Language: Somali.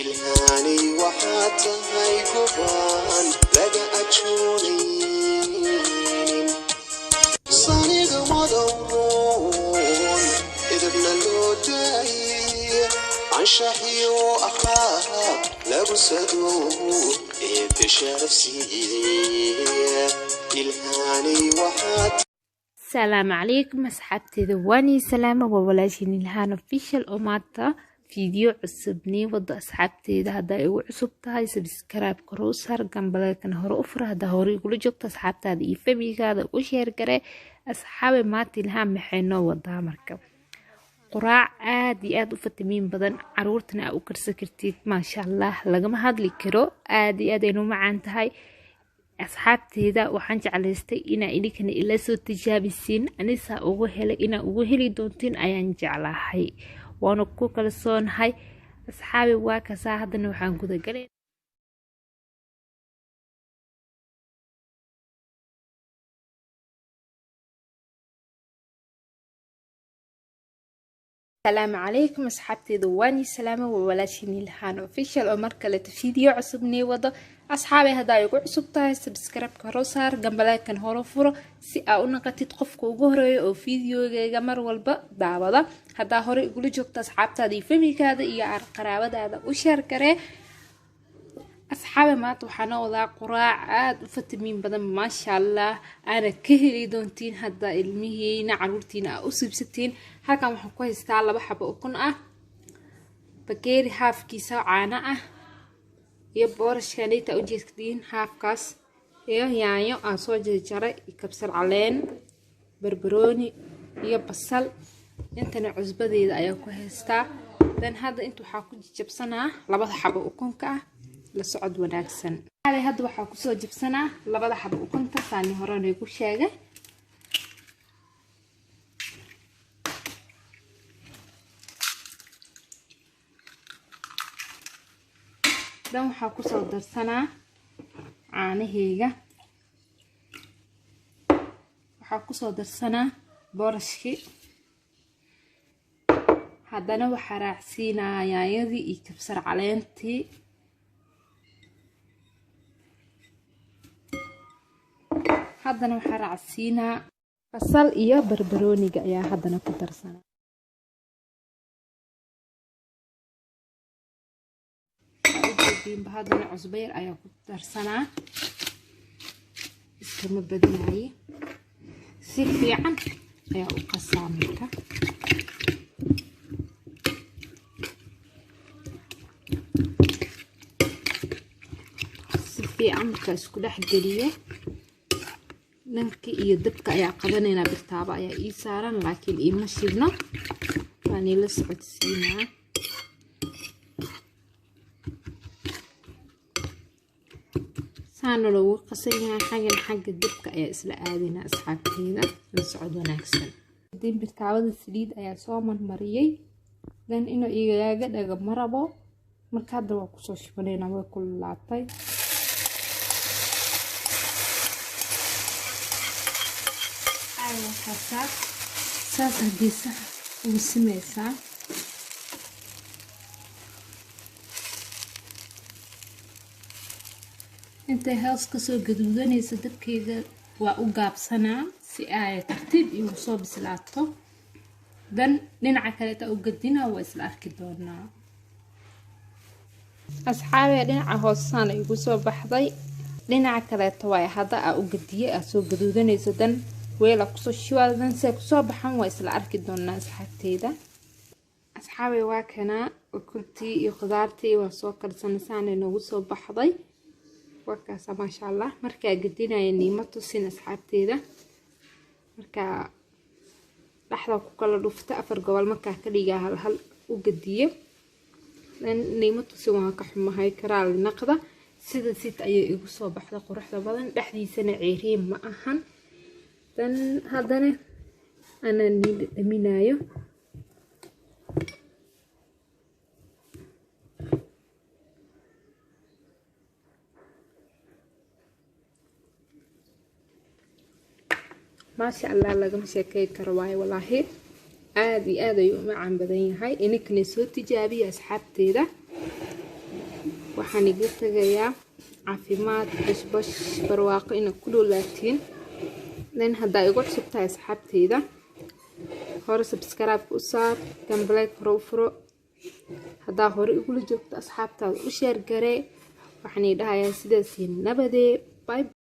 ilhaanay waxaad tahay gobaan laga ajoonayn saniga madowroon idibna loo daayay anshaxiyo akhlaaq lagu sadoo eebbe sharaf siiyey ilhaanay waxaad. السلام عليكم أصحابتي ذواني سلامة وولاشين الهان official وماتا فيديو عصبني وضع أصحابتي ده هدا يو عصبتها يسبسكرايب كروسر قنبلا كان هورو أفره هدا هورو يقولو جوكتا أصحابتي هدا يفهمي هذا وشير كري أصحابي ماتي الهان محينو وضع مركب قراع آد وفتمين بدن عرورتنا أو كرسكرتيد ما شاء الله لقم هادلي كرو آد إنو معانتهاي asxaabteeda waxaan jeclaystay inaa idinkana ila soo tijaabisiin anisa ugu helay inaa ugu heli doontiin ayaan jeclahay waana ku kalsoonahay asxaabi waa kasaa haddana waxaan guda galay السلام عليكم أصحابتي ذواني سلامة وولاشيني الهان official ومركلة فيديو عصبني وضع أصحابي هدا يقو عصبتها سبسكرايب كروسار قنبلا كان هورو فرو سي نقطي تقفكو وغهري أو فيديو جمر والبا دعوضة هدا هوري يقولو جوكتا أصحابتا دي فمي كادا إيا قرابة هذا وشار كري أصحابي مات وحنا وضع قراع عاد وفتمين بدن ما شاء الله أنا كهلي دونتين هدا المهينا عرورتين أصيب ستين هكا waxaan ku haystaa laba xabo oo kun ah bakeeri haafkiisa caana ah iyo boorashkanita u jeedkiin haafkaas iyo yaanyo aan soo jarjaray kabsar caleen barbarooni iyo basal intana cusbadeeda ayaa ku haystaa dan hadda inta waxa ku jabsanaa labada xabo oo kunka ah la socod wanaagsan hadda waxa ku soo jabsanaa labada xabo oo kunta saani horena ku sheegay dan waxaa ku soo darsanaa caanaheyga waxaa ku soo darsanaa boorashki haddana waxaa raacsiinaa yaanyadii iyo kabsar caleentii haddana waxaa raacsiinaa basal iyo barbarooniga ayaa haddana ku darsanaa بهذا العصبير أيا كترسنا اسمه بدناي سيفي عن أيا وقسامك سيفي عن كاسكو ده حجريه نمكي يدبك أيا قبلنا بالتابع أيا إيسارا لكن إيه مشيبنا فاني لسعد سينا سانو لو قصينا حاجة الدبكة يا إسلا آدينا أصحابتينا نسعد وناكسن دين بالتعوض السليد أيا صومن مريي لأن إنو إيجاجة داقا مرابو مركاد دوا كسوش بنينا وكل لعطي أيوة حسا ساسا ديسا وسميسا intay hoos ka soo gaduudanaysa dabkeyga waa u gaabsanaa si ay tartiib igu soo bislaato dan dhinaca kale ta u gadina waa isla arki doonaa asxaabe dhinaca hoosana igu soo baxday dhinaca kale ta way hada u gadiyay soo gaduudanaysa dan weela ku soo shiwaadan si ku soo baxan waa isla arki doonaa asxaabteeda asxaabe waa kana ukuntii iyo khudaartii waa soo kalsanaysan inuu soo baxday وكاسا ما شاء الله مركا قدينا يعني ما توسين أصحابتي مركا لحظة كوكالا لفتا أفر قوال مركا كليجا هل وقديه لأن نيمة توسيوها كحمة هاي كرال النقضة سيدة سيت أي يقصوا بحثة قرحة بدن لحدي سنة عيرين معهن لأن هذا أنا نمينايو ما شاء الله لقم شكاي كرواي والله عادي يوم عم بدين هاي إنك نسوي تجابي أصحابتي ده waxaan iga tagayaa caafimaad bashbash barwaaqo ina ku dhulaatiin dan haddaa igu cusub tahay asxaabteyda hore subscribe u saar gambaleyka hore u furo haddaa hore igula joogto asxaabtaada u sheer garee waxaan idhahayaa sidaas nabadee bye.